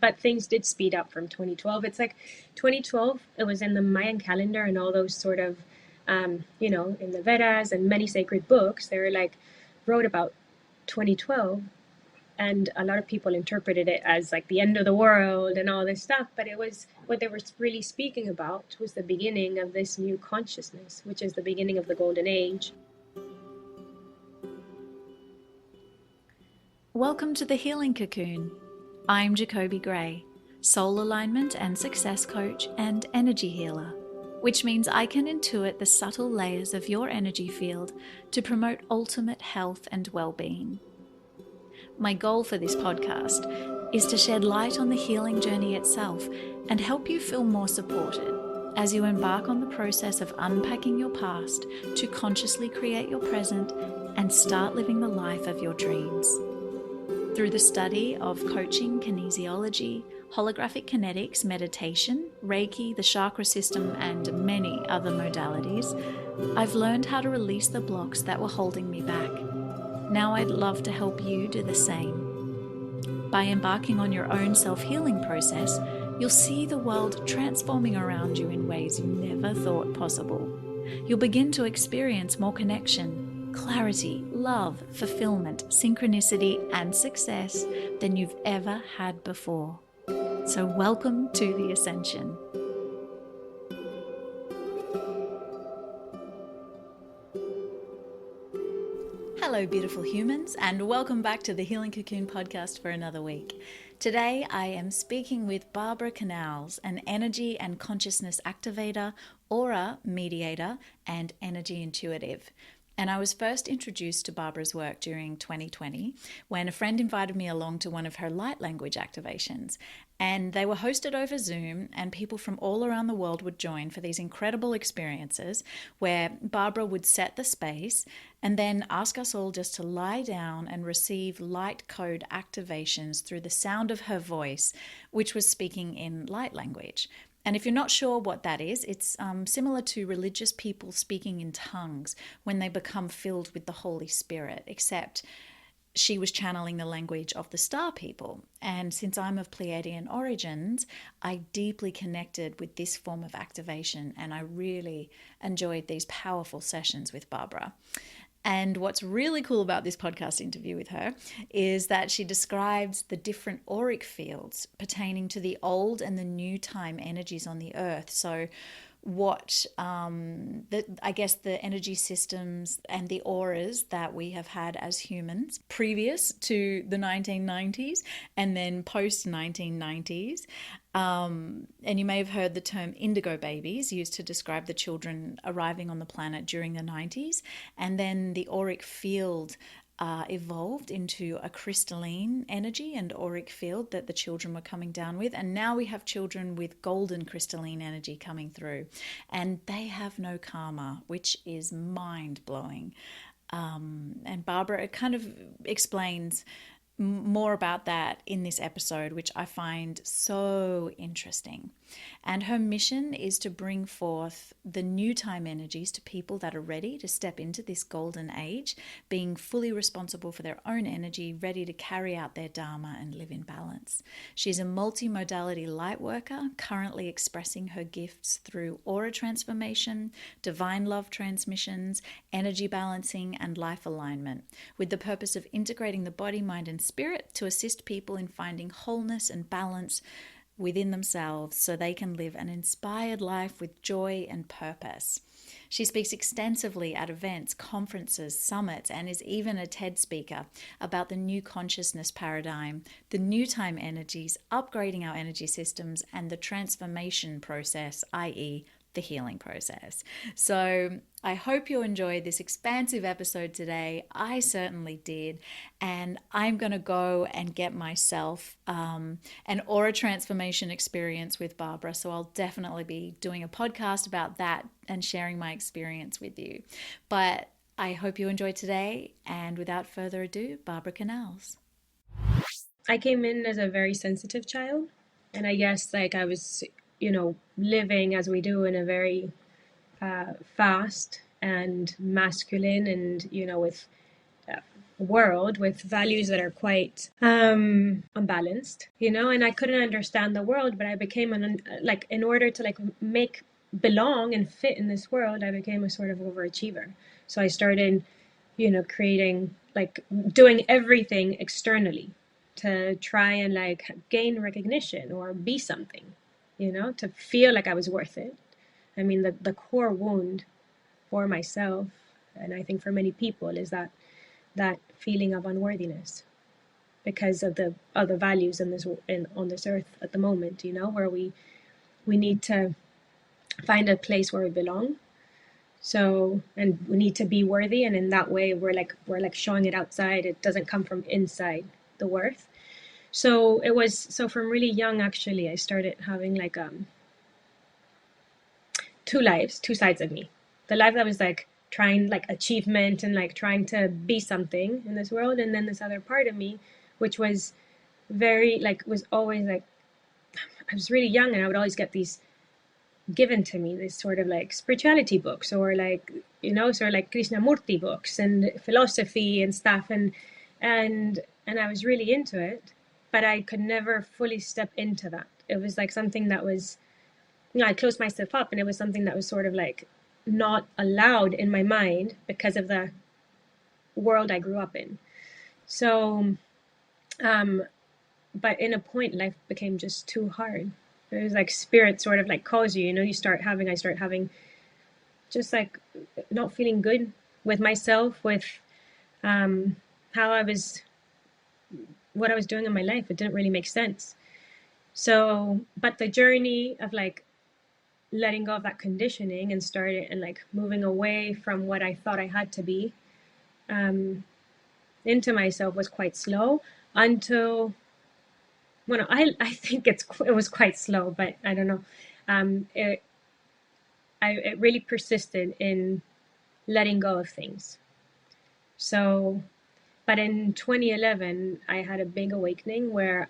but things did speed up from 2012. It's like 2012, it was in the Mayan calendar and all those sort of, in the Vedas and many sacred books, they were like, wrote about 2012. And a lot of people interpreted it as like the end of the world and all this stuff. But it was what they were really speaking about was the beginning of this new consciousness, which is the beginning of the golden age. Welcome to the Healing Cocoon. I'm Jacoby Gray, soul alignment and success coach and energy healer, which means I can intuit the subtle layers of your energy field to promote ultimate health and well-being. My goal for this podcast is to shed light on the healing journey itself and help you feel more supported as you embark on the process of unpacking your past to consciously create your present and start living the life of your dreams. Through the study of coaching, kinesiology, holographic kinetics, meditation, Reiki, the chakra system, and many other modalities, I've learned how to release the blocks that were holding me back. Now I'd love to help you do the same. By embarking on your own self-healing process, you'll see the world transforming around you in ways you never thought possible. You'll begin to experience more connection, clarity, love, fulfillment, synchronicity, and success than you've ever had before. So welcome to the Ascension. Hello, beautiful humans, and welcome back to the Healing Cocoon podcast for another week. Today, I am speaking with Barbara Canals, an energy and consciousness activator, AuraMediator, and energy intuitive. And I was first introduced to Barbara's work during 2020 when a friend invited me along to one of her light language activations. And they were hosted over Zoom, and people from all around the world would join for these incredible experiences where Barbara would set the space and then ask us all just to lie down and receive light code activations through the sound of her voice, which was speaking in light language. And if you're not sure what that is, it's similar to religious people speaking in tongues when they become filled with the Holy Spirit, except she was channeling the language of the star people. And since I'm of Pleiadian origins, I deeply connected with this form of activation, and I really enjoyed these powerful sessions with Barbara. And what's really cool about this podcast interview with her is that she describes the different auric fields pertaining to the old and the new time energies on the earth. So what I guess the energy systems and the auras that we have had as humans previous to the 1990s and then post 1990s. And you may have heard the term indigo babies used to describe the children arriving on the planet during the 90s. And then the auric field evolved into a crystalline energy and auric field that the children were coming down with. And now we have children with golden crystalline energy coming through. And they have no karma, which is mind-blowing. And Barbara kind of explains more about that in this episode, which I find so interesting. And her mission is to bring forth the new time energies to people that are ready to step into this golden age, being fully responsible for their own energy, ready to carry out their dharma and live in balance. She's a multi-modality light worker, currently expressing her gifts through AuraTransformation, divine love transmissions, energy balancing, and life alignment, with the purpose of integrating the body, mind, and spirit to assist people in finding wholeness and balance within themselves so they can live an inspired life with joy and purpose. She speaks extensively at events, conferences, summits, and is even a TED speaker about the new consciousness paradigm, the new time energies, upgrading our energy systems, and the transformation process, i.e., the healing process. So I hope you enjoyed this expansive episode today. I certainly did. And I'm going to go and get myself an aura transformation experience with Barbara. So I'll definitely be doing a podcast about that and sharing my experience with you. But I hope you enjoyed today. And without further ado, Barbara Canals. I came in as a very sensitive child. And I guess like I was living as we do in a very fast and masculine and, with world with values that are quite unbalanced, and I couldn't understand the world, but I became like, in order to like make belong and fit in this world, I became a sort of overachiever. So I started, creating, like, doing everything externally to try and like gain recognition or be something, to feel like I was worth it. I mean, the core wound for myself, and I think for many people, is that feeling of unworthiness because of the values on this earth at the moment, where we need to find a place where we belong. So, and we need to be worthy, and in that way we're like showing it outside. It doesn't come from inside, the worth. So from really young, actually, I started having like two lives, two sides of me. The life that was like trying, like, achievement and like trying to be something in this world, and then this other part of me, which was very like, was always like, I was really young and I would always get these given to me, these sort of like spirituality books, or like, sort of like Krishnamurti books and philosophy and stuff, and I was really into it, but I could never fully step into that. It was like something that was, I closed myself up, and it was something that was sort of like not allowed in my mind because of the world I grew up in. So, but in a point, life became just too hard. It was like spirit sort of like calls you, I start having just like not feeling good with myself, with how I was, what I was doing in my life. It didn't really make sense. So, but the journey of like letting go of that conditioning and started and like moving away from what I thought I had to be into myself was quite slow until, well, I think it was quite slow, but I don't know. It really persisted in letting go of things. So, but in 2011, I had a big awakening where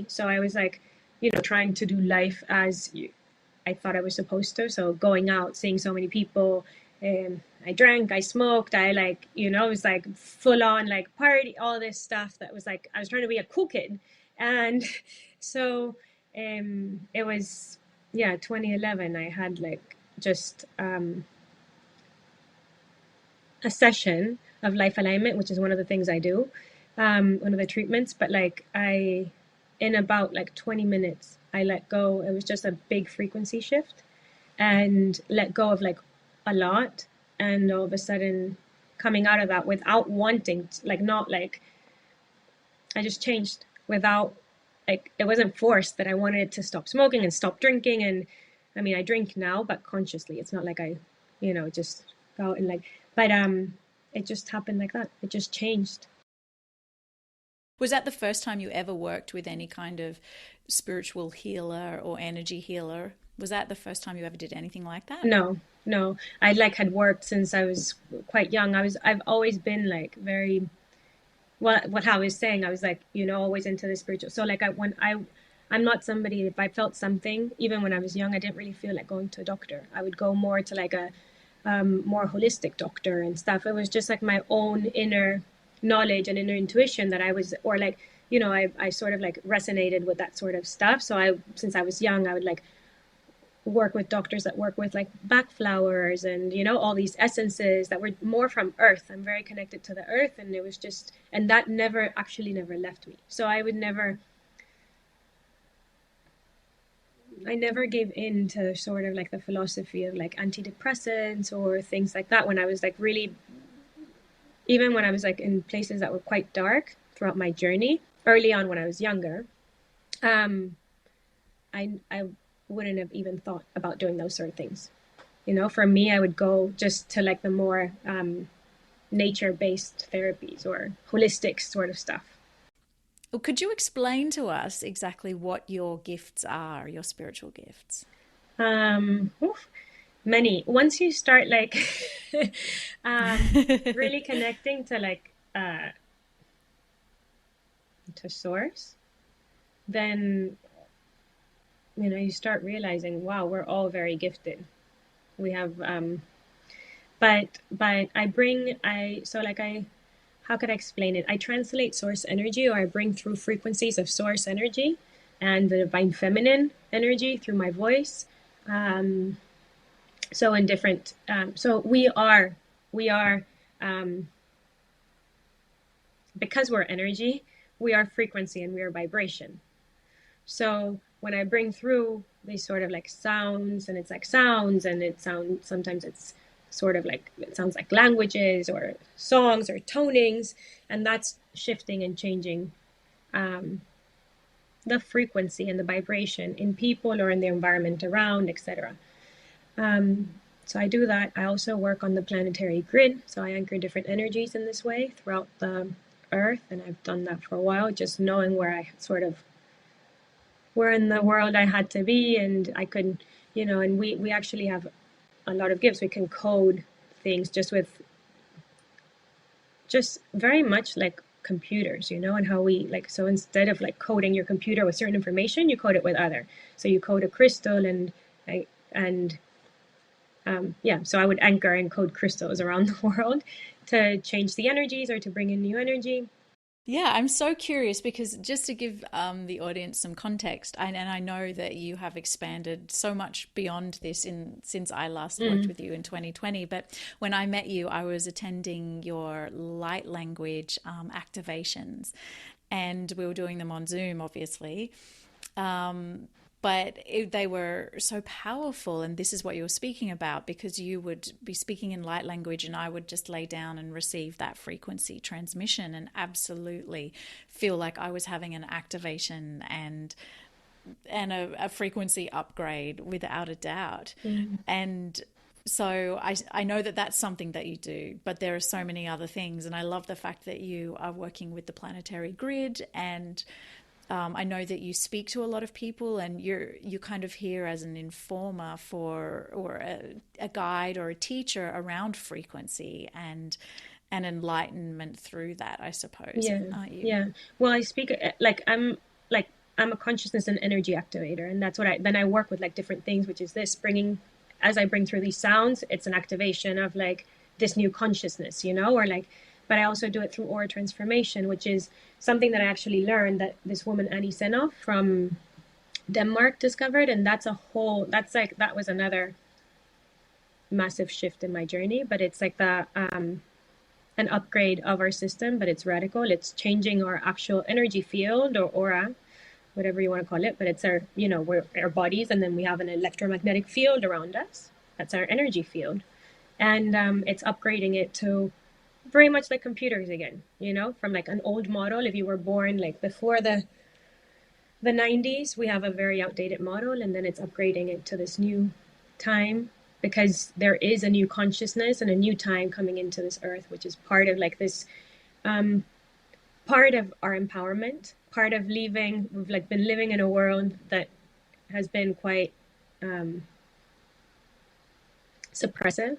so I was like, trying to do life as I thought I was supposed to. So going out, seeing so many people, I drank, I smoked, I like, it was like full on like party, all this stuff that was like, I was trying to be a cool kid. And so it was, 2011, I had like just a session of life alignment, which is one of the things I do, one of the treatments. But like in about like 20 minutes, I let go. It was just a big frequency shift and let go of like a lot. And all of a sudden coming out of that without wanting to, like, not like, I just changed without, like, it wasn't forced that I wanted to stop smoking and stop drinking. And I mean, I drink now, but consciously. It's not like I, just go out and like, but it just happened like that. It just changed. Was that the first time you ever worked with any kind of spiritual healer or energy healer? Was that the first time you ever did anything like that? No. I like had worked since I was quite young. I've always been like very, what I was saying, I was like, always into the spiritual. So like I'm not somebody, if I felt something, even when I was young, I didn't really feel like going to a doctor. I would go more to like a more holistic doctor and stuff. It was just like my own inner knowledge and inner intuition that I was, or like, I sort of like resonated with that sort of stuff. So since I was young, I would like work with doctors that work with like Bach flowers and, all these essences that were more from earth. I'm very connected to the earth, and it was just, and that never left me. So I never gave in to sort of like the philosophy of like antidepressants or things like that when I was like really, even when I was like in places that were quite dark throughout my journey early on when I was younger. I wouldn't have even thought about doing those sort of things. For me, I would go just to like the more nature-based therapies or holistic sort of stuff. Well, could you explain to us exactly what your gifts are, your spiritual gifts? Many. Once you start like really connecting to like to source, then you start realizing, wow, we're all very gifted. We have but I how could I explain it? I translate source energy, or I bring through frequencies of source energy and the divine feminine energy through my voice. So in different, so we are, um, because we're energy, we are frequency and we are vibration. So when I bring through these sort of like sounds, and it's like sounds, and it sounds, sometimes it's sort of like, it sounds like languages or songs or tonings, and that's shifting and changing the frequency and the vibration in people or in the environment around, etc. So I do that. I also work on the planetary grid. So I anchor different energies in this way throughout the earth. And I've done that for a while, just knowing where I sort of, where in the world I had to be. And I could, and we actually have a lot of gifts. We can code things just very much like computers, and how we like, so instead of like coding your computer with certain information, you code it with other. So you code a crystal and so I would anchor and code crystals around the world to change the energies or to bring in new energy. Yeah, I'm so curious because just to give the audience some context, and I know that you have expanded so much beyond this since I last worked with you in 2020. But when I met you, I was attending your light language activations, and we were doing them on Zoom, obviously. But they were so powerful, and this is what you were speaking about, because you would be speaking in light language and I would just lay down and receive that frequency transmission and absolutely feel like I was having an activation and a frequency upgrade without a doubt. And so I know that that's something that you do, but there are so many other things, and I love the fact that you are working with the planetary grid, and I know that you speak to a lot of people, and you're kind of here as an informer or a guide or a teacher around frequency and enlightenment through that, I suppose. Yeah, Aren't you? yeah. Well, I speak like I'm a consciousness and energy activator, and that's what I work with like different things, which is this bringing, as I bring through these sounds, it's an activation of like this new consciousness, or like, but I also do it through AuraTransformation, which is something that I actually learned that this woman Annie Senoff from Denmark discovered, and that's that was another massive shift in my journey. But it's like an upgrade of our system, but it's radical. It's changing our actual energy field or aura, whatever you want to call it. But it's we're our bodies, and then we have an electromagnetic field around us. That's our energy field, and it's upgrading it to very much like computers again, from like an old model. If you were born like before the 90s, we have a very outdated model, and then it's upgrading it to this new time, because there is a new consciousness and a new time coming into this earth, which is part of like this part of our empowerment, part of leaving. We've like been living in a world that has been quite suppressive,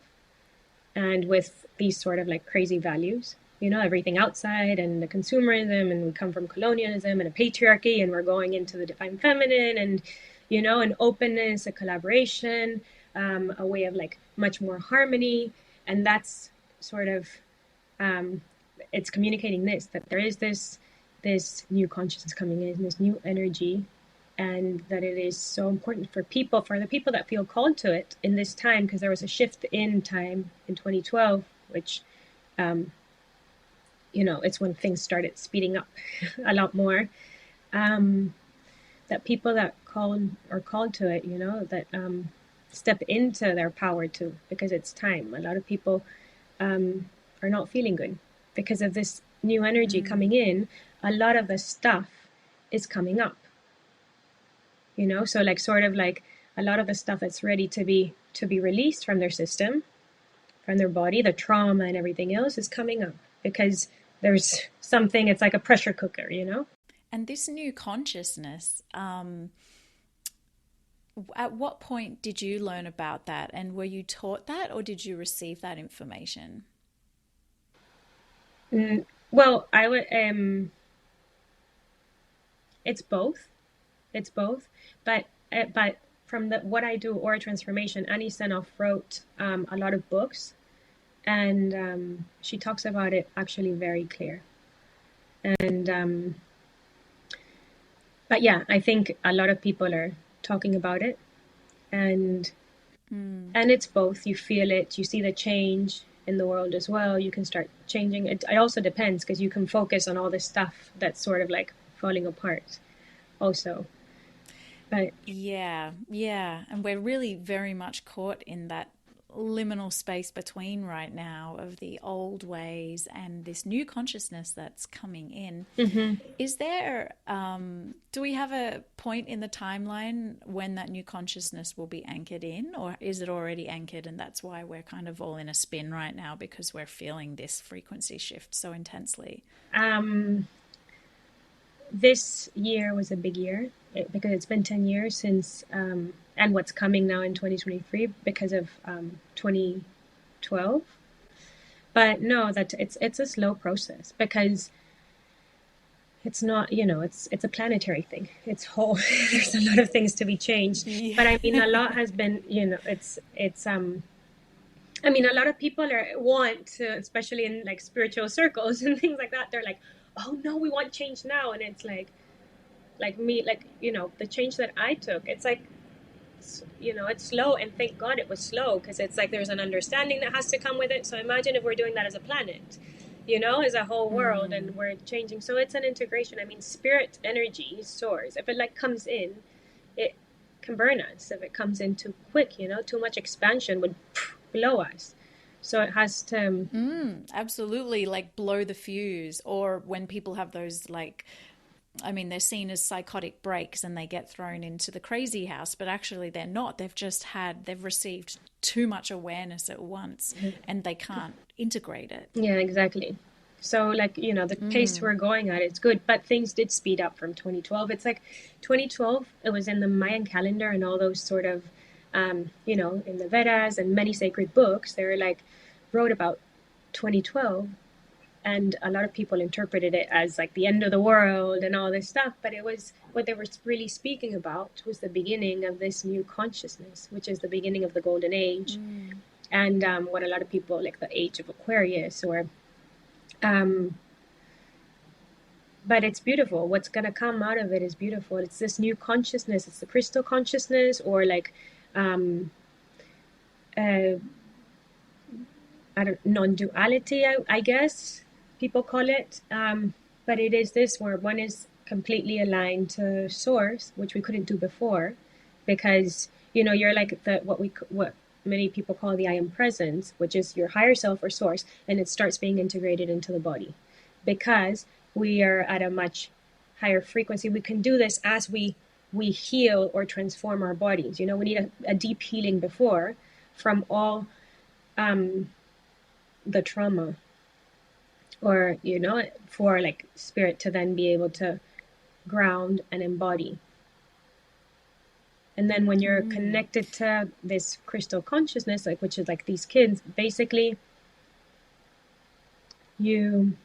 and with these sort of like crazy values, everything outside and the consumerism, and we come from colonialism and a patriarchy, and we're going into the divine feminine, and an openness, a collaboration, a way of like much more harmony. And that's sort of it's communicating that there is this new consciousness coming in, this new energy, and that it is so important for the people that feel called to it in this time, because there was a shift in time in 2012, which it's when things started speeding up a lot more, that people that are called to it, that step into their power too, because it's time. A lot of people are not feeling good because of this new energy coming in. A lot of the stuff is coming up, so like sort of like a lot of the stuff that's ready to be released from their system, from their body, the trauma and everything else is coming up, because there's something, it's like a pressure cooker, And this new consciousness, at what point did you learn about that, and were you taught that, or did you receive that information? Well, I would it's both. It's both, but from what I do, AuraTransformation, Annie Senoff wrote a lot of books, and she talks about it actually very clear. And but yeah, I think a lot of people are talking about it, and it's both. You feel it, you see the change in the world as well. You can start changing it. It also depends, because you can focus on all this stuff that's sort of like falling apart also. But Yeah, yeah. And we're really very much caught in that liminal space between right now of the old ways and this new consciousness that's coming in. mhm. Is there, do we have a point in the timeline when that new consciousness will be anchored in, or is it already anchored and that's why we're kind of all in a spin right now because we're feeling this frequency shift so intensely? um, this year was a big year, because it's been 10 years since, and what's coming now in 2023 because of 2012. But no, that it's a slow process, because it's not, it's a planetary thing. It's whole. There's a lot of things to be changed. Yeah. But I mean, a lot has been, it's I mean, a lot of people want to, especially in like spiritual circles and things like that, they're like, oh no, we want change now. And it's like me, like, the change that I took, it's like, it's slow, and thank God it was slow, because it's like there's an understanding that has to come with it. So imagine if we're doing that as a planet, as a whole world, and we're changing. So it's an integration. I mean, spirit energy soars. If it like comes in, it can burn us. If it comes in too quick, too much expansion would blow us. So it has to. Absolutely, like blow the fuse. Or when people have those, like, I mean, they're seen as psychotic breaks and they get thrown into the crazy house, but actually they're not. They've received too much awareness at once and they can't integrate it. Yeah, exactly. So like, the pace we're going at, it's good, but things did speed up from 2012. It's like 2012, it was in the Mayan calendar and all those sort of, in the Vedas and many sacred books, they were like, wrote about 2012, and a lot of people interpreted it as like the end of the world and all this stuff, but it was, what they were really speaking about was the beginning of this new consciousness, which is the beginning of the golden age. And what a lot of people, like the age of Aquarius, or um, but it's beautiful. What's going to come out of it is beautiful. It's this new consciousness. It's the crystal consciousness, or like um, uh, I don't, non-duality, I guess people call it. But it is this, where one is completely aligned to source, which we couldn't do before, because you're like what many people call the I am presence, which is your higher self or source, and it starts being integrated into the body, because we are at a much higher frequency. We can do this as we heal or transform our bodies. We need a deep healing before, from all the trauma, or for like spirit to then be able to ground and embody. And then when you're connected to this crystal consciousness, like, which is like these kids, basically you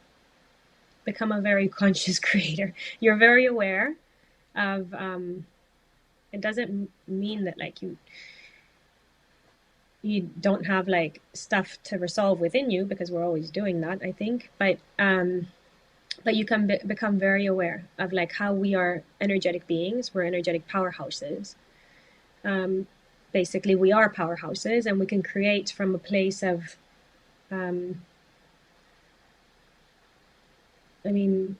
become a very conscious creator. You're very aware of it doesn't mean that like you don't have like stuff to resolve within you, because we're always doing that, I think, but you can become very aware of like how we are energetic beings. We're energetic powerhouses. Basically we are powerhouses, and we can create from a place of I mean,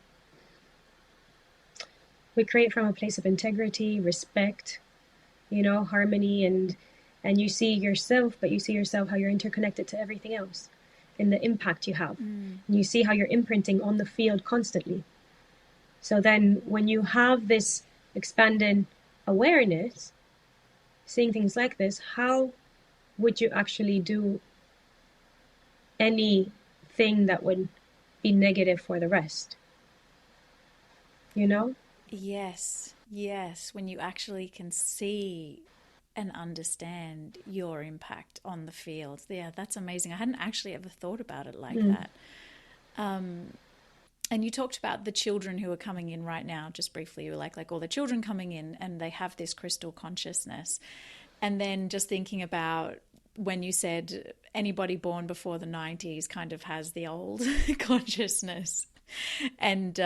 we create from a place of integrity, respect, harmony, and you see yourself, but you see yourself how you're interconnected to everything else, and the impact you have. And you see how you're imprinting on the field constantly. So then when you have this expanded awareness, seeing things like this, how would you actually do anything that would be negative for the rest? Yes, yes. When you actually can see and understand your impact on the field. Yeah, that's amazing. I hadn't actually ever thought about it like that. And you talked about the children who are coming in right now, just briefly. You were like all the children coming in and they have this crystal consciousness. And then just thinking about when you said anybody born before the 90s kind of has the old consciousness. And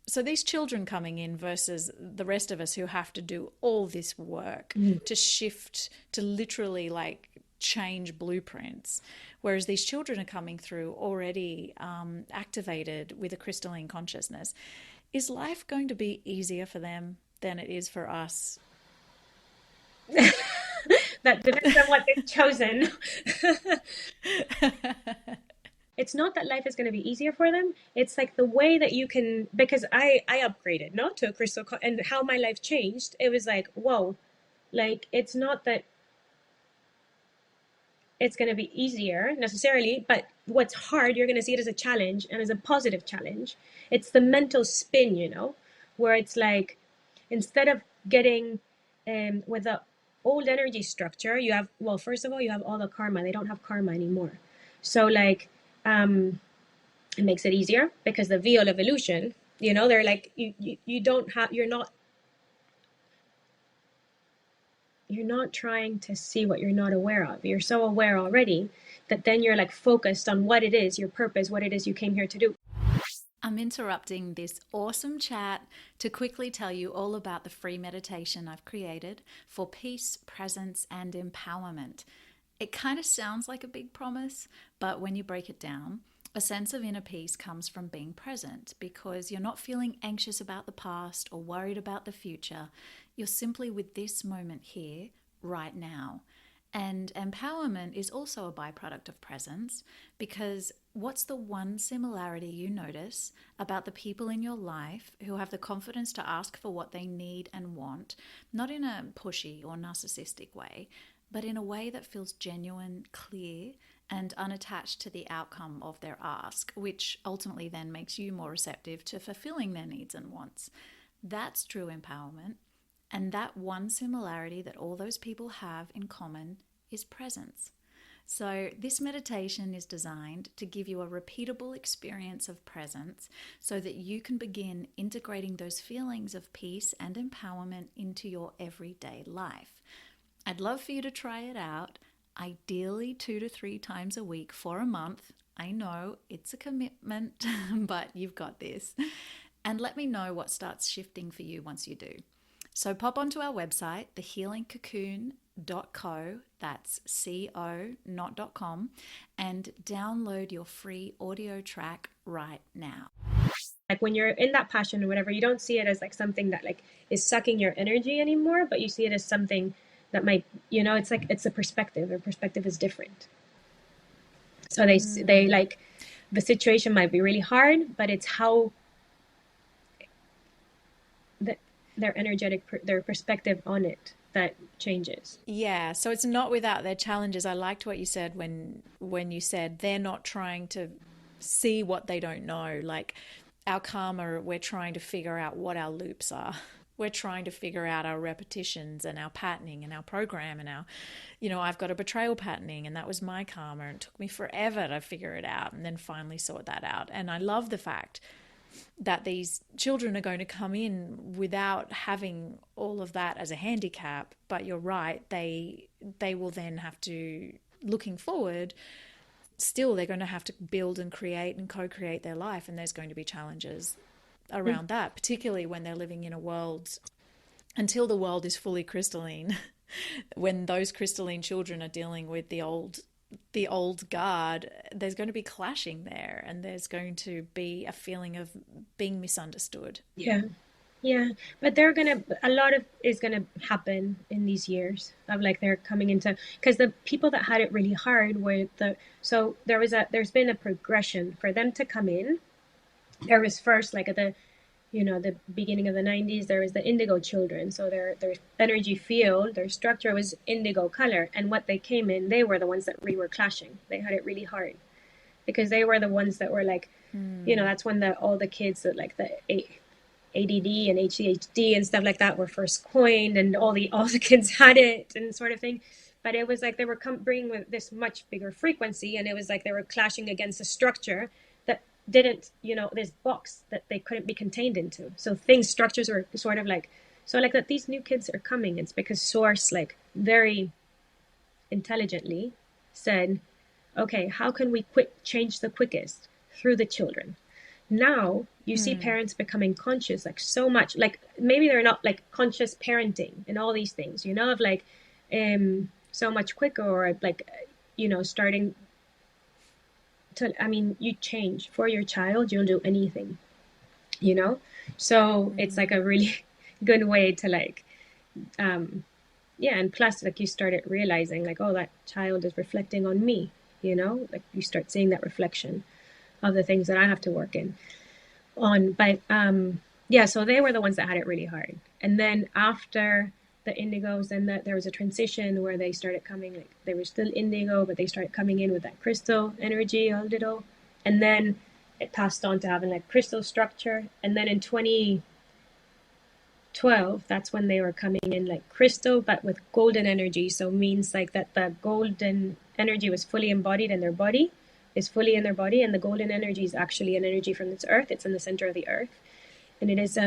so these children coming in versus the rest of us who have to do all this work to shift, to literally like change blueprints, whereas these children are coming through already activated with a crystalline consciousness. Is life going to be easier for them than it is for us? That depends on what they've chosen. It's not that life is going to be easier for them. It's like the way that you can, because I upgraded, no, to a and how my life changed. It was like, whoa, like it's not that it's going to be easier necessarily, but what's hard, you're going to see it as a challenge and as a positive challenge. It's the mental spin, where it's like, instead of getting with the old energy structure, you have, well, first of all, you have all the karma. They don't have karma anymore. So like, it makes it easier because the wheel of evolution, they're like, you don't have, you're not trying to see what you're not aware of. You're so aware already that then you're like focused on what it is, your purpose, what it is you came here to do. I'm interrupting this awesome chat to quickly tell you all about the free meditation I've created for peace, presence, and empowerment. It kind of sounds like a big promise, but when you break it down, a sense of inner peace comes from being present because you're not feeling anxious about the past or worried about the future. You're simply with this moment here, right now. And empowerment is also a byproduct of presence because what's the one similarity you notice about the people in your life who have the confidence to ask for what they need and want, not in a pushy or narcissistic way, but in a way that feels genuine, clear, and unattached to the outcome of their ask, which ultimately then makes you more receptive to fulfilling their needs and wants. That's true empowerment. And that one similarity that all those people have in common is presence. So this meditation is designed to give you a repeatable experience of presence so that you can begin integrating those feelings of peace and empowerment into your everyday life. I'd love for you to try it out, ideally 2 to 3 times a week for a month. I know it's a commitment, but you've got this. And let me know what starts shifting for you once you do. So pop onto our website, thehealingcocoon.co, that's C-O, not .com, and download your free audio track right now. Like when you're in that passion or whatever, you don't see it as like something that like is sucking your energy anymore, but you see it as something that might, it's like, it's a perspective. Their perspective is different. So they like, the situation might be really hard, but it's how their energetic, their perspective on it that changes. Yeah, so it's not without their challenges. I liked what you said when you said they're not trying to see what they don't know. Like our karma, we're trying to figure out what our loops are. We're trying to figure out our repetitions and our patterning and our program and our, I've got a betrayal patterning and that was my karma and it took me forever to figure it out and then finally sort that out. And I love the fact that these children are going to come in without having all of that as a handicap. But you're right, they will then have to, looking forward, still they're going to have to build and create and co-create their life, and there's going to be challenges around that, particularly when they're living in a world, until the world is fully crystalline, when those crystalline children are dealing with the old guard, there's going to be clashing there and there's going to be a feeling of being misunderstood. Yeah. But a lot of is going to happen in these years of like they're coming into, because the people that had it really hard were so there's been a progression for them to come in. There was first, like at the beginning of the 90s, there was the indigo children. So their energy field, their structure was indigo color. And what they came in, they were the ones that really were clashing. They had it really hard because they were the ones that were like, that's when all the kids that like the ADD and HDHD and stuff like that were first coined, and all the kids had it and sort of thing. But it was like they were bringing with this much bigger frequency, and it was like they were clashing against a structure that didn't, this box that they couldn't be contained into. So structures were sort of like, so like that these new kids are coming, it's because source, like very intelligently said, okay, how can we change the quickest? Through the children. Now you see parents becoming conscious, like so much, like maybe they're not like conscious parenting and all these things, you know, of like so much quicker, or like, you know, starting to, I mean, you change for your child, you'll do anything, you know? So it's like a really good way to like, yeah. And plus, like, you started realizing like, oh, that child is reflecting on me, you know, like you start seeing that reflection of the things that I have to work on. But yeah, so they were the ones that had it really hard. And then after the indigos, and that there was a transition where they started coming, like they were still indigo, but they started coming in with that crystal energy a little. And then it passed on to having like crystal structure. And then in 2012, that's when they were coming in like crystal, but with golden energy. So means like that the golden energy was fully embodied in their body, is fully in their body, and the golden energy is actually an energy from this earth. It's in the center of the earth, and it is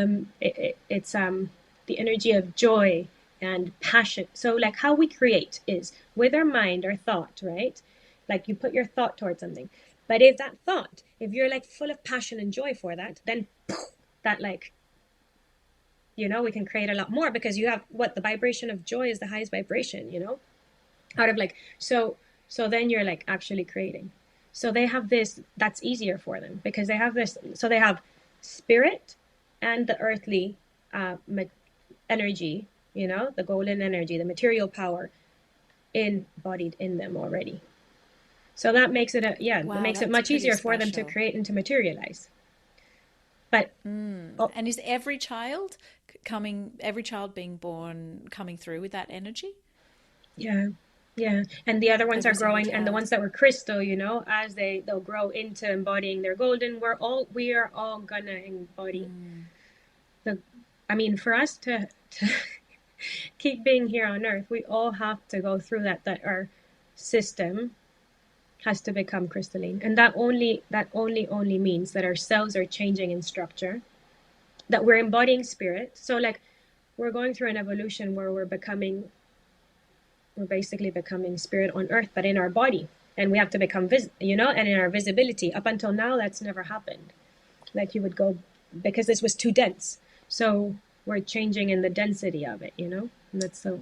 it's the energy of joy and passion. So like how we create is with our mind, our thought, right? Like you put your thought towards something, but if that thought, if you're like full of passion and joy for that, then that like, you know, we can create a lot more, because you have what the vibration of joy is the highest vibration, you know, out of like, so then you're like actually creating. So they have this, that's easier for them because they have this, so they have spirit and the earthly energy, you know, the golden energy, the material power embodied in them already. So that makes it it makes it much easier for them to create and to materialize. But and is every child being born coming through with that energy? Yeah. And the other ones are growing, and the ones that were crystal, you know, as they'll grow into embodying their golden, we are all gonna embody I mean, for us to keep being here on earth, we all have to go through that our system has to become crystalline. And that only means that our cells are changing in structure, that we're embodying spirit. So like we're going through an evolution where we're basically becoming spirit on earth, but in our body. And we have to become you know, and in our visibility. Up until now, that's never happened. Like you would go, because this was too dense. So we're changing in the density of it, you know? And that's so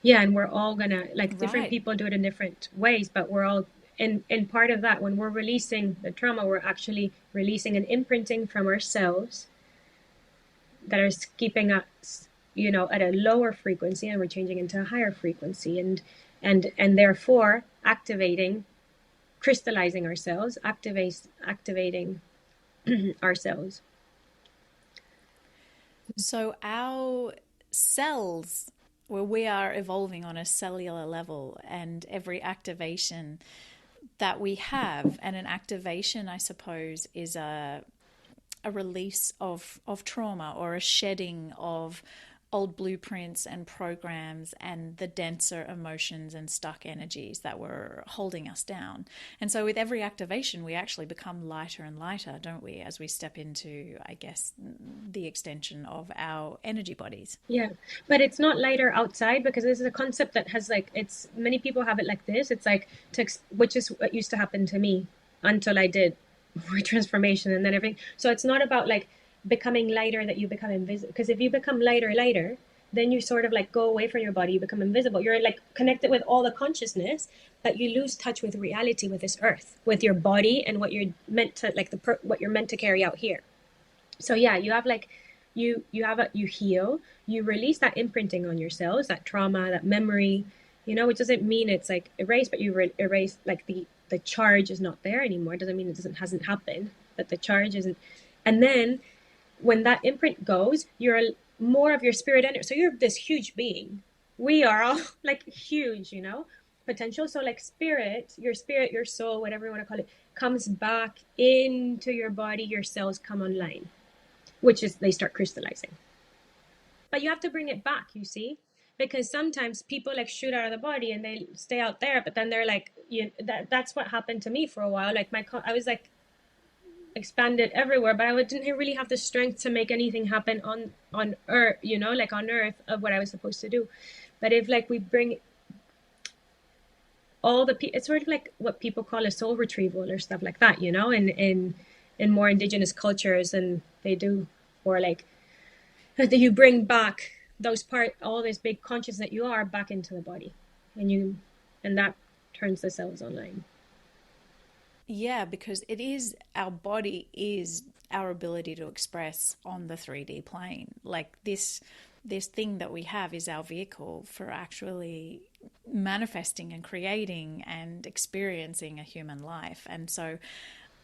yeah, and we're all gonna, like, different people do it in different ways, but we're all in part of that. When we're releasing the trauma, we're actually releasing an imprinting from ourselves that is keeping us, you know, at a lower frequency, and we're changing into a higher frequency, and therefore activating, crystallizing ourselves, activating ourselves. So our cells, well, we are evolving on a cellular level, and every activation that we have, and an activation, I suppose, is a release of trauma, or a shedding of old blueprints and programs and the denser emotions and stuck energies that were holding us down. And so with every activation, we actually become lighter and lighter, don't we, as we step into, I guess, the extension of our energy bodies. Yeah, but it's not lighter outside, because this is a concept that has like, it's, many people have it like this. It's like, which is what used to happen to me until I did AuraTransformation and then everything. So it's not about like becoming lighter that you become invisible, because if you become lighter, then you sort of like go away from your body, you become invisible. You're like connected with all the consciousness, but you lose touch with reality, with this earth, with your body, and what you're meant to like what you're meant to carry out here. So yeah, you have like you heal, you release that imprinting on your cells, that trauma, that memory, you know. It doesn't mean it's like erased, but you erase like the charge is not there anymore. It doesn't mean hasn't happened, but the charge isn't. And then when that imprint goes, you're more of your spirit energy. So you're this huge being. We are all like huge, you know, potential. So like your spirit, your soul, whatever you want to call it, comes back into your body. Your cells come online, which is they start crystallizing. But you have to bring it back, you see, because sometimes people like shoot out of the body and they stay out there, but then they're like, that's what happened to me for a while. Like I was like expanded everywhere, but I didn't really have the strength to make anything happen on earth, you know, like on earth, of what I was supposed to do. But if like we bring all the it's sort of like what people call a soul retrieval or stuff like that, you know, in more indigenous cultures, and they do, or like that you bring back those all this big conscious that you are back into the body, and that turns the cells online. Yeah, because it is our body is our ability to express on the 3D plane. Like this thing that we have is our vehicle for actually manifesting and creating and experiencing a human life. And so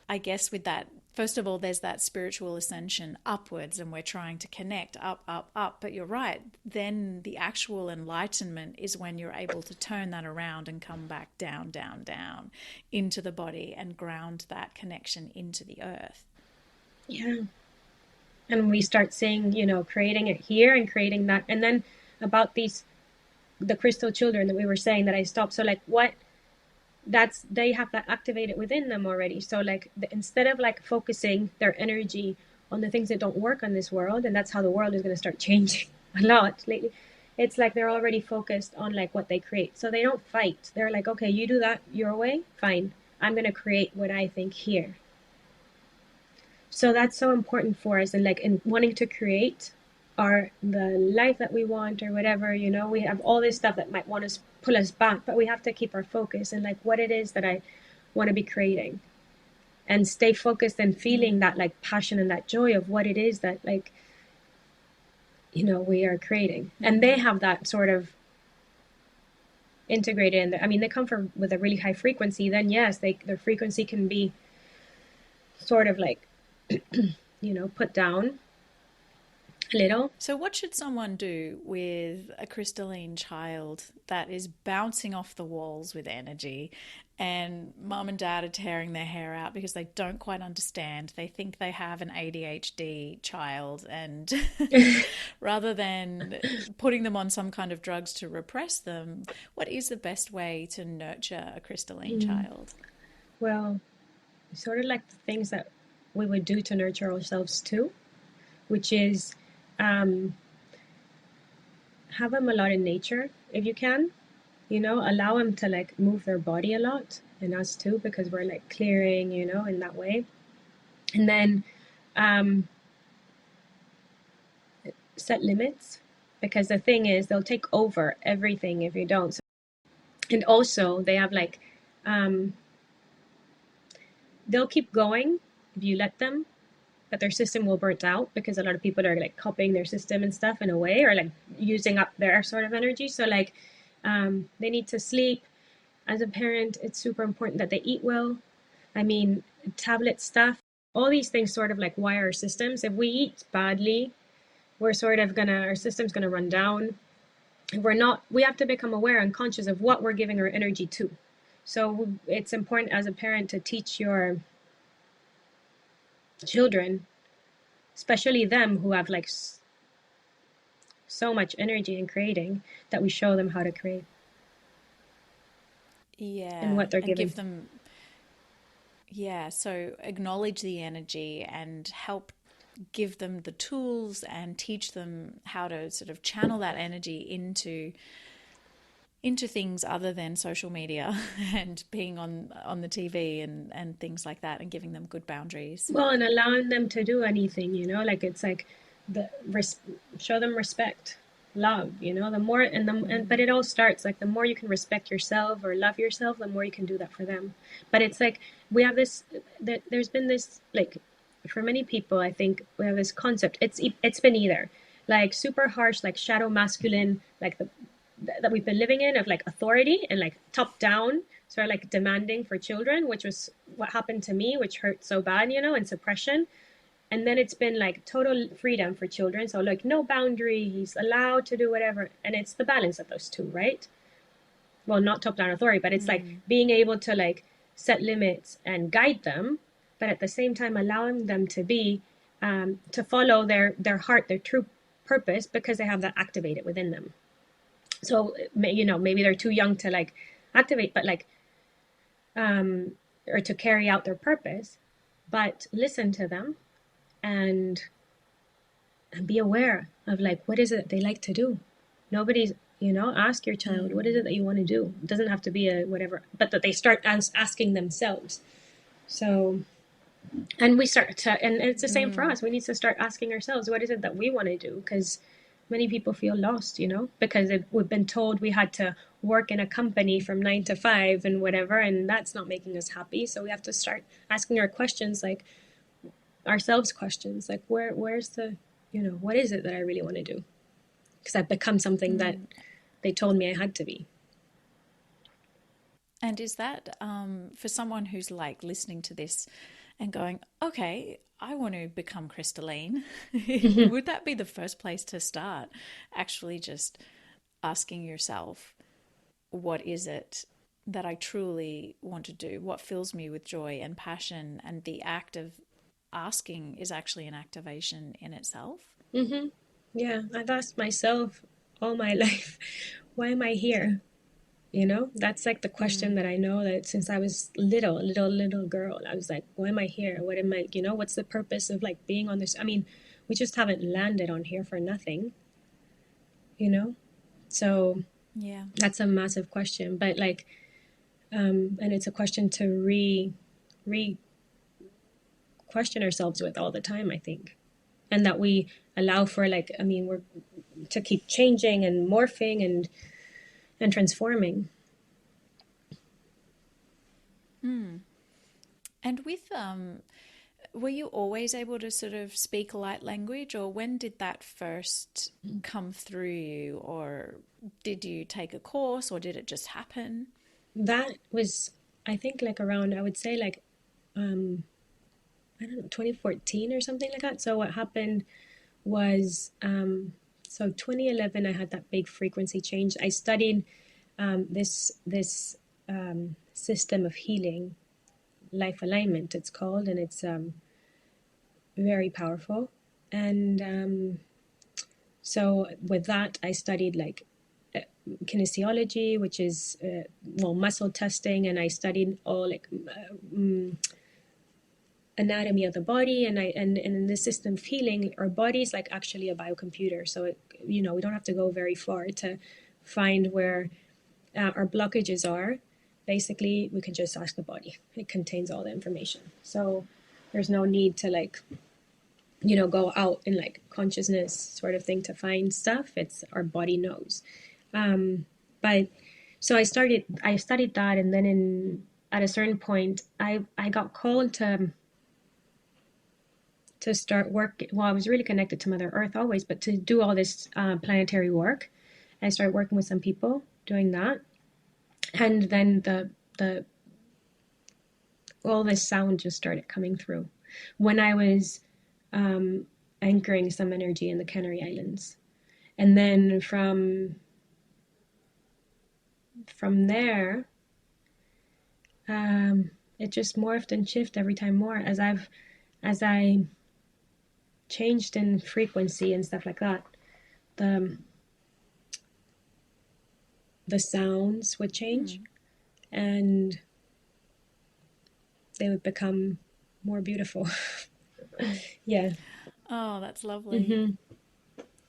I guess with that, first of all, there's that spiritual ascension upwards, and we're trying to connect up, up, up. But you're right. Then the actual enlightenment is when you're able to turn that around and come back down, down, down into the body and ground that connection into the earth. Yeah. And we start seeing, you know, creating it here and creating that. And then about the crystal children that we were saying that I stopped. So like they have that activated within them already. So like instead of like focusing their energy on the things that don't work on this world, and that's how the world is going to start changing a lot lately, it's like they're already focused on like what they create. So they don't fight. They're like, okay, you do that your way, fine, I'm going to create what I think here. So that's so important for us, and like in wanting to create the life that we want or whatever, you know, we have all this stuff that might want to pull us back, but we have to keep our focus and like what it is that I want to be creating, and stay focused and feeling that like passion and that joy of what it is that like, you know, we are creating. And they have that sort of integrated in there. I mean, they come from with a really high frequency, then yes, their frequency can be sort of like you know, put down a little. So, what should someone do with a crystalline child that is bouncing off the walls with energy, and mum and dad are tearing their hair out because they don't quite understand? They think they have an ADHD child, and rather than putting them on some kind of drugs to repress them, what is the best way to nurture a crystalline child? Well, sort of like the things that we would do to nurture ourselves too, which is have them a lot in nature if you can, you know, allow them to like move their body a lot, and us too, because we're like clearing, you know, in that way. And then set limits, because the thing is they'll take over everything if you don't. So, and also they have like they'll keep going if you let them, but their system will burn out, because a lot of people are like copying their system and stuff in a way, or like using up their sort of energy. So like they need to sleep. As a parent, it's super important that they eat well. I mean, tablet stuff, all these things sort of like wire our systems. If we eat badly, we're sort of our system's gonna run down. If we're not, we have to become aware and conscious of what we're giving our energy to. So it's important as a parent to teach your children, especially them who have like so much energy in creating, that we show them how to create and Yeah, what they're and giving. give them, yeah, so acknowledge the energy and help give them the tools and teach them how to sort of channel that energy into things other than social media and being on the TV and things like that, and giving them good boundaries. Well, and allowing them to do anything, you know, like it's like show them respect, love, you know, the more but it all starts like the more you can respect yourself or love yourself, the more you can do that for them. But it's like we have this there's been this like, for many people, I think we have this concept. It's been either like super harsh, like shadow masculine, like that we've been living in, of like authority and like top down, sort of like demanding for children, which was what happened to me, which hurt so bad, you know, and suppression. And then it's been like total freedom for children, so like no boundaries, allowed to do whatever. And it's the balance of those two, right? Well, not top down authority, but it's like being able to like set limits and guide them, but at the same time allowing them to be to follow their heart, their true purpose, because they have that activated within them. So you know, maybe they're too young to like activate, but like or to carry out their purpose, but listen to them and be aware of like what is it they like to do. Nobody's You know, ask your child, what is it that you want to do? It doesn't have to be a whatever, but that they start asking themselves. So, and we start to, and it's the same for us. We need to start asking ourselves, what is it that we want to do? Because many people feel lost, you know, because we've been told we had to work in a company from 9 to 5 and whatever, and that's not making us happy. So we have to start asking our questions, like ourselves questions, like where's the, you know, what is it that I really want to do? Because I've become something that they told me I had to be. And is that for someone who's like listening to this and going, okay, I want to become crystalline, would that be the first place to start? Actually, just asking yourself, what is it that I truly want to do? What fills me with joy and passion? And the act of asking is actually an activation in itself. Mm-hmm. Yeah, I've asked myself all my life, why am I here? You know, that's like the question that I know that since I was little girl, I was like, why am I here? What am I, you know, what's the purpose of like being on this? I mean, we just haven't landed on here for nothing, you know? So Yeah. that's a massive question, but like, and it's a question to re question ourselves with all the time, I think. And that we allow for like, I mean, we're to keep changing and morphing and transforming. And with were you always able to sort of speak light language, or when did that first come through you, or did you take a course, or did it just happen? That was, I think, like around, I would say like, I don't know, 2014 or something like that. So what happened was, so 2011, I had that big frequency change. I studied this system of healing, life alignment, it's called, and it's very powerful. And so with that, I studied like kinesiology, which is well, muscle testing, and I studied all like anatomy of the body, and in the system of healing, our body is like actually a biocomputer. So it, you know, we don't have to go very far to find where our blockages are. Basically, we can just ask the body. It contains all the information. So there's no need to like, you know, go out in like consciousness sort of thing to find stuff. It's our body knows. But so I studied that, and then at a certain point, I got called to start work. Well, I was really connected to Mother Earth always, but to do all this planetary work. I started working with some people doing that, and then the all this sound just started coming through when I was anchoring some energy in the Canary Islands, and then from there, it just morphed and shifted every time more as I changed in frequency and stuff like that. The the sounds would change, and they would become more beautiful. Yeah. Oh, that's lovely.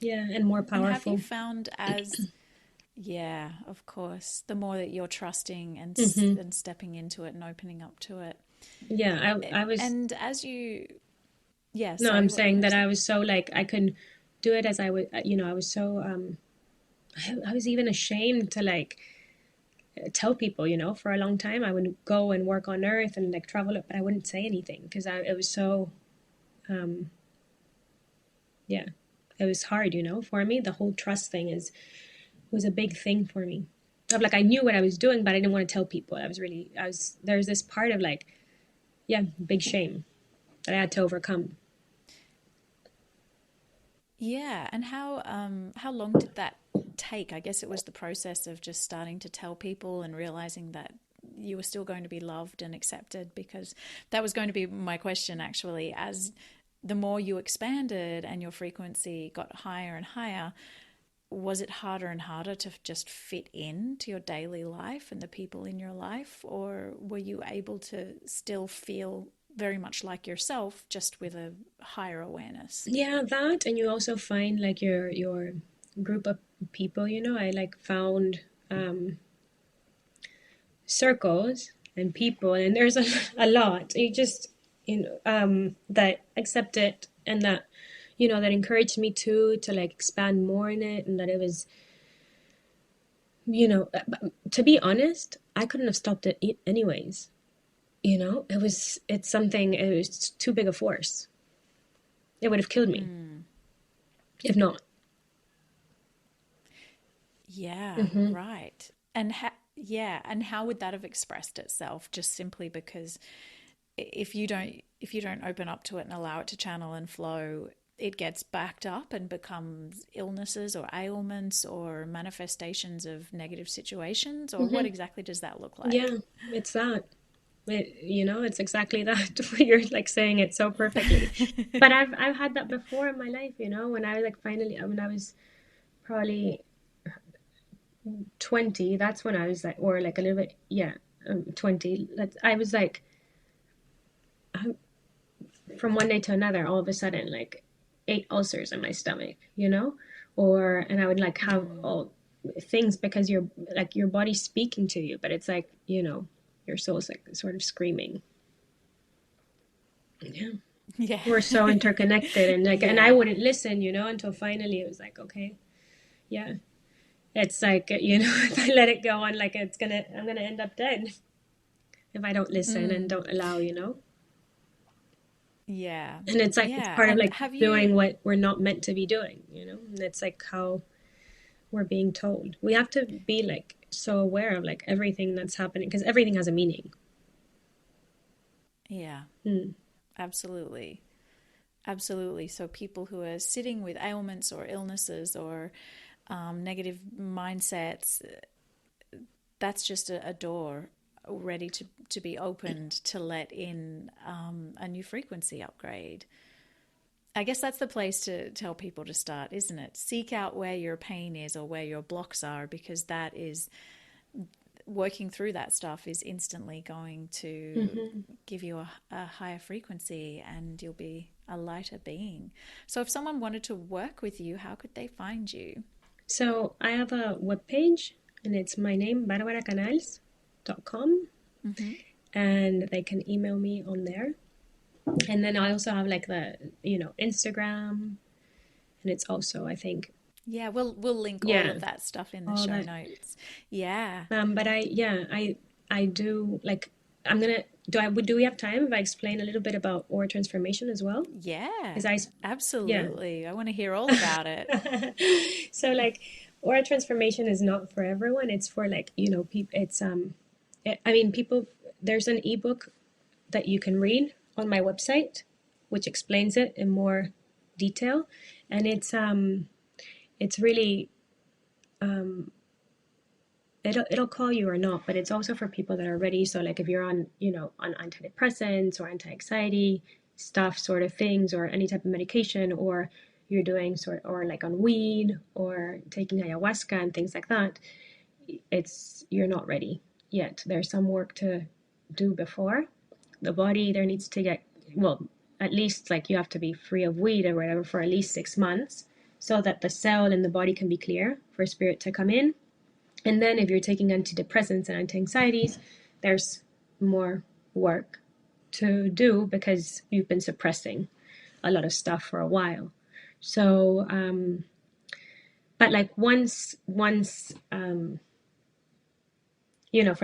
Yeah, and more And have you powerful. found as, yeah, of course, the more that you're trusting and and stepping into it and opening up to it. Yeah, I was, And as you, yeah, no, sorry, I'm what were you saying going to that I say? was so like I could do it as I would, you know, I was so I was even ashamed to like tell people, you know, for a long time I would go and work on earth and like travel it, but I wouldn't say anything because it was so yeah, it was hard, you know, for me. The whole trust thing is was a big thing for me. Of like I knew what I was doing, but I didn't want to tell people. I was there's this part of like, yeah, big shame that I had to overcome. Yeah, and how long did that take? I guess it was the process of just starting to tell people and realizing that you were still going to be loved and accepted, because that was going to be my question actually. As the more you expanded and your frequency got higher and higher, was it harder and harder to just fit in to your daily life and the people in your life, or were you able to still feel very much like yourself, just with a higher awareness? Yeah, that, and you also find like group of people, I like found circles and people, and there's a lot. You just, that accept it, and that, that encouraged me to like expand more in it, and that it was, to be honest, I couldn't have stopped it anyways. It's something, it was too big a force. It would have killed me if not. Yeah, right. And how would that have expressed itself? Just simply because if you don't open up to it and allow it to channel and flow, it gets backed up and becomes illnesses or ailments or manifestations of negative situations, or what exactly does that look like? Yeah, it's that. It's exactly that. You're like saying it so perfectly. But I've had that before in my life, when I was like when I was probably 20, that's when I was like, or like a little bit, yeah, 20. I was like, from one day to another, all of a sudden, like 8 ulcers in my stomach, and I would like have all things because you're like your body's speaking to you, but it's like, your soul's like sort of screaming. Yeah. Yeah. We're so interconnected, and like, and I Yeah. wouldn't listen, until finally it was like, okay, yeah. It's like, if I let it go on, like I'm gonna end up dead if I don't listen and don't allow, Yeah. And it's like, it's Yeah. part of And like have you doing what we're not meant to be doing, And it's like how we're being told. We have to be like so aware of like everything that's happening, because everything has a meaning. Yeah. Mm. Absolutely. Absolutely. So people who are sitting with ailments or illnesses or negative mindsets, that's just a door ready to be opened to let in a new frequency upgrade. I guess that's the place to tell people to start, isn't it? Seek out where your pain is or where your blocks are, because that is working through that stuff is instantly going to give you a higher frequency, and you'll be a lighter being. So if someone wanted to work with you, how could they find you? So I have a webpage, and it's my name, barbaracanals.com, and they can email me on there. And then I also have like the, Instagram, and it's also, I think, Yeah, we'll link all yeah, of that stuff in the all show that. notes. Yeah. But I do like, I'm gonna, do we have time if I explain a little bit about AuraTransformation as well? Yeah. Because yeah. Absolutely. I want to hear all about it. So like, AuraTransformation is not for everyone. It's for like, people. It's I mean, people. There's an ebook that you can read on my website, which explains it in more detail, and it's really, it'll call you or not, but it's also for people that are ready. So like if you're on, on antidepressants or anti-anxiety stuff sort of things, or any type of medication, or you're doing or like on weed or taking ayahuasca and things like that, you're not ready yet. There's some work to do before. The body there needs to get, well, at least like you have to be free of weed or whatever for at least 6 months, so that the cell in the body can be clear for spirit to come in. And then if you're taking antidepressants and anti-anxieties, there's more work to do because you've been suppressing a lot of stuff for a while. So, but like once, for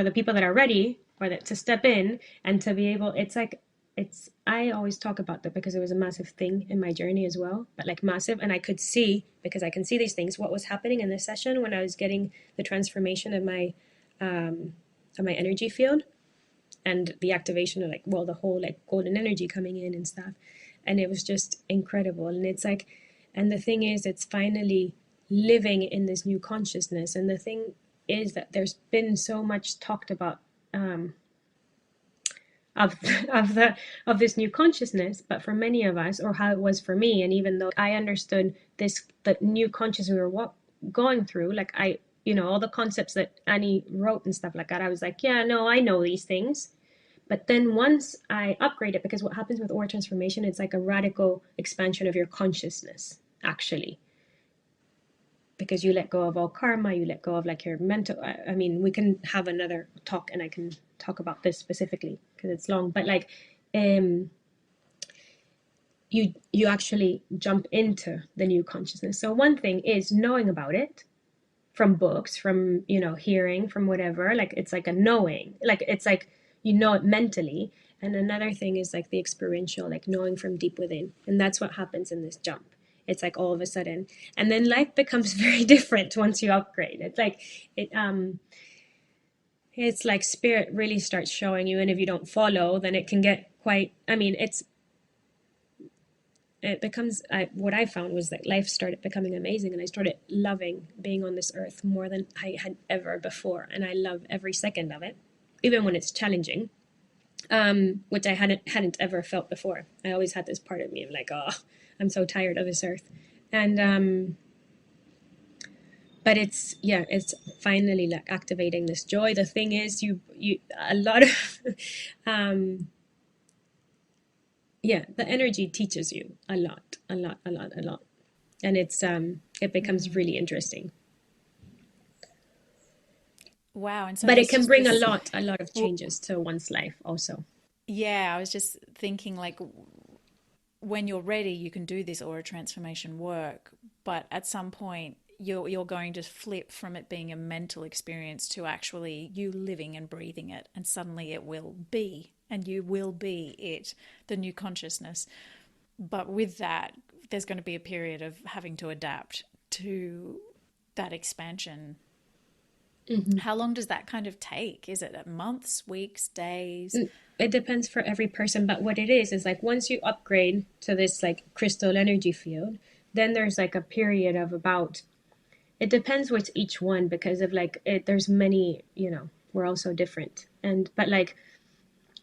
the people that are ready, or that to step in and to be able, it's like, I always talk about that because it was a massive thing in my journey as well, but like massive. And I could see, because I can see these things, what was happening in this session when I was getting the transformation of my energy field, and the activation of like, well, the whole like golden energy coming in and stuff. And it was just incredible. And it's like, and the thing is, it's finally living in this new consciousness. And the thing is that there's been so much talked about, of of this new consciousness, but for many of us, or how it was for me, and even though I understood this, the new consciousness we were going through, like all the concepts that Annie wrote and stuff like that, I was like, yeah, no, I know these things. But then once I upgrade it, because what happens with aura transformation, it's like a radical expansion of your consciousness, actually. because you let go of all karma, you let go of like your mental, I mean, we can have another talk and I can talk about this specifically because it's long, but like you actually jump into the new consciousness. So one thing is knowing about it from books, from, you know, hearing, from whatever, like it's like a knowing, like it's like you know it mentally. And another thing is like the experiential, like knowing from deep within. And that's what happens in this jump. It's like all of a sudden, and then life becomes very different once you upgrade. It's like it's like spirit really starts showing you, and if you don't follow, then it can get quite, I mean, it becomes, what I found was that life started becoming amazing, and I started loving being on this earth more than I had ever before, and I love every second of it, even when it's challenging, which I hadn't ever felt before. I always had this part of me of like, oh, I'm so tired of this earth, and but it's, yeah, it's finally like activating this joy. The thing is, you a lot of yeah, the energy teaches you a lot, and it's it becomes really interesting. Wow. And so But it there's can just bring this, a lot of well, changes to one's life also. yeah, I was just thinking like when you're ready, you can do this aura transformation work, but at some point you're going to flip from it being a mental experience to actually you living and breathing it, and suddenly it will be, and you will be it, the new consciousness. But with that, there's going to be a period of having to adapt to that expansion. Mm-hmm. How long does that kind of take? Is it months, weeks, days? It depends for every person, but what it is like once you upgrade to this like crystal energy field, then there's like a period of about, it depends with each one because of like it, there's many, you know, we're all so different, and but like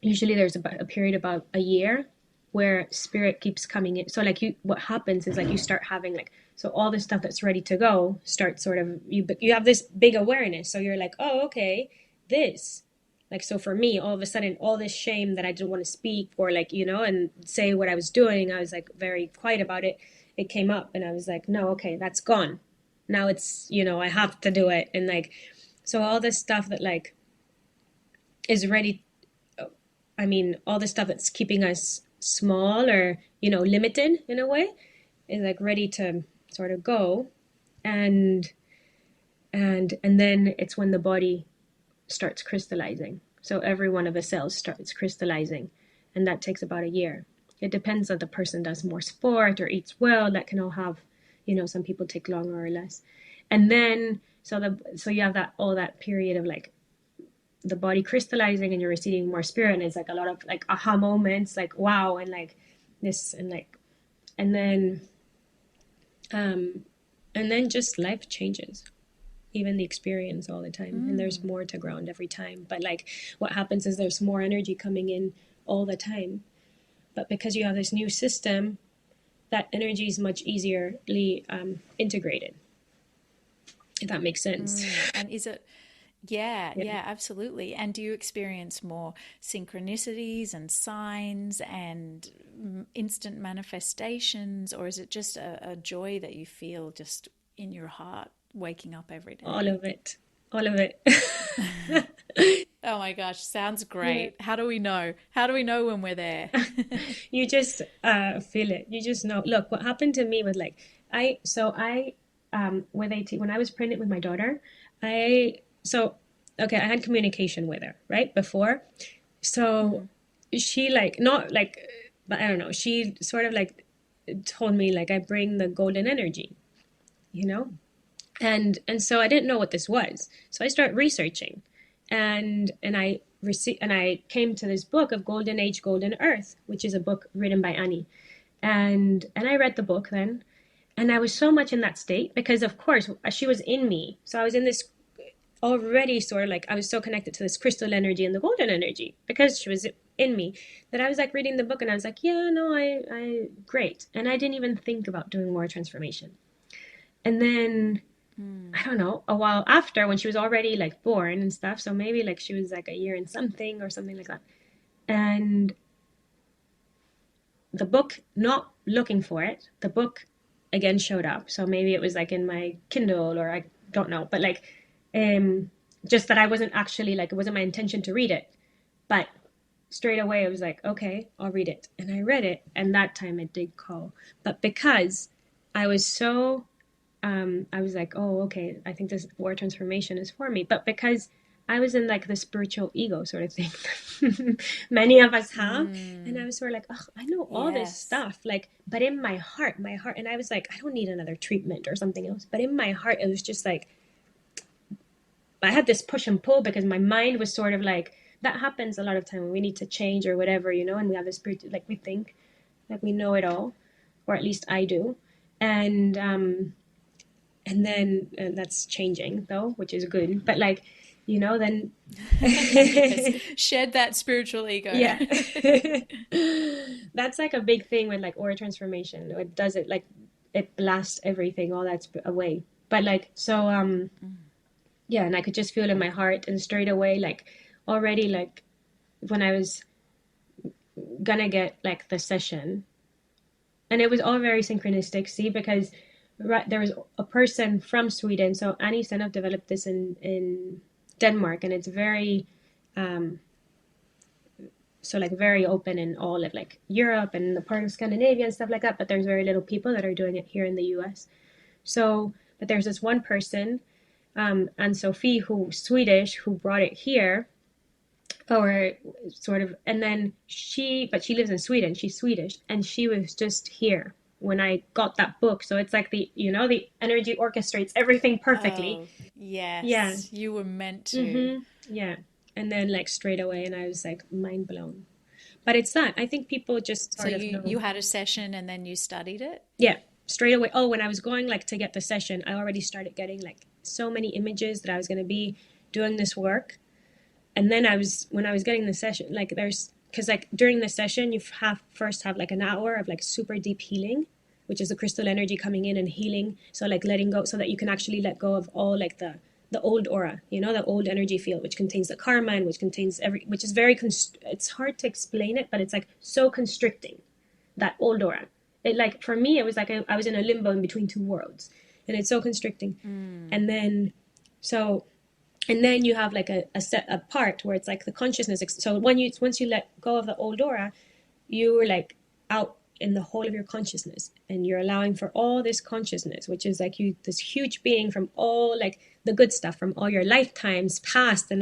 usually there's about a period about a year where spirit keeps coming in. So like you, what happens is like you start having like, so all the stuff that's ready to go starts sort of, you have this big awareness, so you're like, oh, okay, this, like, so for me all of a sudden all this shame that I didn't want to speak or like, you know, and say what I was doing, I was like very quiet about it, it came up and I was like, no, okay, that's gone, now it's, you know, I have to do it. And like, so all this stuff that like is ready, I mean, all the stuff that's keeping us small or, you know, limited in a way is like ready to sort of go. And and then it's when the body starts crystallizing. So every one of the cells starts crystallizing, and that takes about a year. It depends on the person does more sport or eats well. That can all have, you know, some people take longer or less. And then so you have that all that period of like the body crystallizing and you're receiving more spirit, and it's like a lot of like aha moments, like wow, and like this and like, and then um and then just life changes, even the experience all the time, and there's more to ground every time. But like what happens is there's more energy coming in all the time, but because you have this new system, that energy is much easierly integrated, if that makes sense. And is it, yeah, Yeah. yeah, absolutely. And do you experience more synchronicities and signs and instant manifestations, or is it just a joy that you feel just in your heart waking up every All day? of it, all of it. Oh my gosh, sounds Yeah. great. How do we know? How do we know when we're there? You just feel it. You just know. Look, what happened to me was like I with 18, when I was pregnant with my daughter, I so okay, I had communication with her, right? Before. So Hmm. she like not like, but I don't know, she sort of like told me like I bring the golden energy, you know? And so I didn't know what this was. So I started researching, and I came to this book of Golden Age, Golden Earth, which is a book written by Annie, and I read the book then, and I was so much in that state because of course she was in me, so I was in this already sort of like I was so connected to this crystal energy and the golden energy because she was in me, that I was like reading the book and I was like, yeah, no, I great, and I didn't even think about doing more transformation. And then I don't know, a while after when she was already like born and stuff. So maybe like she was like a year and something or something like that. And the book, not looking for it, the book again showed up. So maybe it was like in my Kindle, or I don't know, but like just that I wasn't actually like, it wasn't my intention to read it, but straight away I was like, okay, I'll read it. And I read it, and that time it did call. But because I was so I was like, oh, okay, I think this AuraTransformation is for me. But because I was in like the spiritual ego sort of thing, many of us have, and I was sort of like, oh, I know all this Yes. stuff, like, but in my heart, and I was like, I don't need another treatment or something else. But in my heart, it was just like, I had this push and pull, because my mind was sort of like, that happens a lot of time when we need to change or whatever, and we have this spirit, like we think like we know it all, or at least I do. And then that's changing though, which is good, but like, then Yes. Shed that spiritual ego. yeah. That's like a big thing with like AuraTransformation. It does it like, it blasts everything, all that's away. But like, so yeah, and I could just feel in my heart, and straight away, like already, like when I was gonna get like the session, and it was all very synchronistic, see, because there was a person from Sweden. So Annie Senov developed this in Denmark, and it's very so like very open in all of like Europe and the part of Scandinavia and stuff like that. But there's very little people that are doing it here in the US. So, but there's this one person, and Sophie, who's Swedish, who brought it here, or sort of, and then but she lives in Sweden. She's Swedish, and she was just here when I got that book. So it's like the energy orchestrates everything perfectly. Oh, Yeah. yes. You were meant to. Mm-hmm. Yeah. And then like straight away, and I was like mind blown. But it's that I think people just So sort of you know. had a session and then you studied it? Yeah, straight away. Oh, when I was going like to get the session, I already started getting like so many images that I was going to be doing this work. And then when I was getting the session, like because like during the session, first have like an hour of like super deep healing, which is the crystal energy coming in and healing. So like letting go, so that you can actually let go of all like the old aura, the old energy field, which contains the karma, and which contains which is very, it's hard to explain it, but it's like so constricting, that old aura. It, like, for me, it was like I was in a limbo in between two worlds, and it's so constricting. And then, so, and then you have like a part where it's like the consciousness. So once you let go of the old aura, you're like out in the whole of your consciousness, and you're allowing for all this consciousness, which is like this huge being from all like the good stuff from all your lifetimes past, and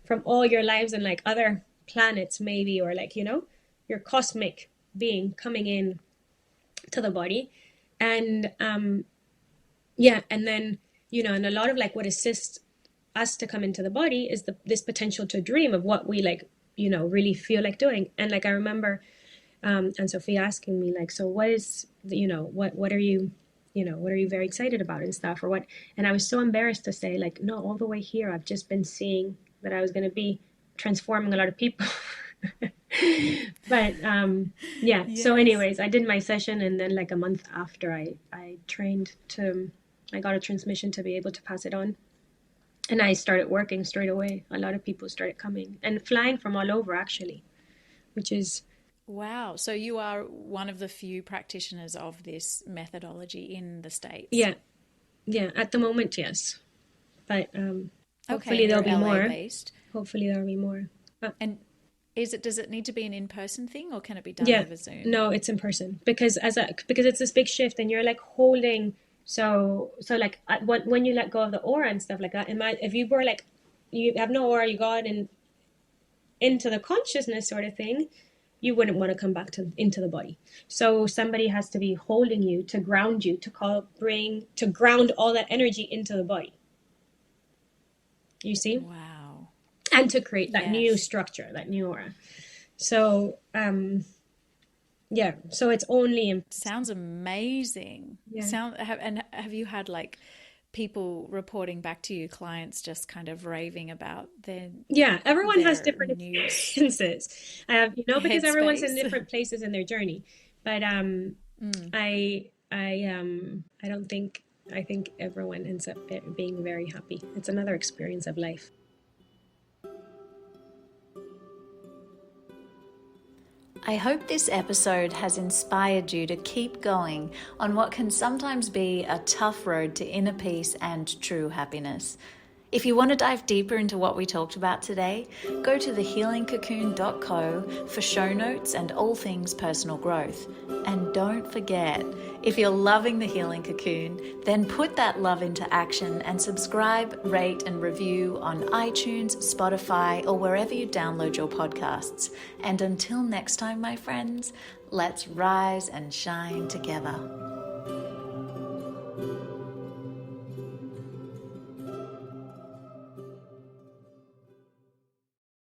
from all your lives and like other planets maybe, or like your cosmic being coming in to the body. And yeah, and then and a lot of like what assists us to come into the body is this potential to dream of what we like really feel like doing. And like I remember and Sophie asking me like, so what is what are you what are you very excited about and stuff, or what? And I was so embarrassed to say like, no, all the way here I've just been seeing that I was going to be transforming a lot of people. But yeah, so Yes. anyways, I did my session, and then like a month after, I I got a transmission to be able to pass it on, and I started working straight away. A lot of people started coming and flying from all over, actually, which is, Wow. So you are one of the few practitioners of this methodology in the States. yeah, yeah, at the moment, yes. But Okay, hopefully and there'll you're be LA more. based. Hopefully there'll be more. And does it need to be an in-person thing or can it be done Yeah, over Zoom? no, it's in person, because because it's this big shift, and you're like holding. So like when you let go of the aura and stuff like that, if you were like, you have no aura, you got into the consciousness sort of thing, you wouldn't want to come back into the body. So somebody has to be holding you to ground you, to ground all that energy into the body. You see? Wow. And to create that new Yes. structure, that new aura. So yeah, so it's only in, Sounds amazing. yeah. And have you had like people reporting back to you, clients just kind of raving about Yeah, everyone has their different news experiences. Because everyone's in headspace? different places in their journey. But I don't think, I think everyone ends up being very happy. It's another experience of life. I hope this episode has inspired you to keep going on what can sometimes be a tough road to inner peace and true happiness. If you want to dive deeper into what we talked about today, go to thehealingcocoon.co for show notes and all things personal growth. And don't forget, if you're loving The Healing Cocoon, then put that love into action and subscribe, rate and review on iTunes, Spotify, or wherever you download your podcasts. And until next time, my friends, let's rise and shine together.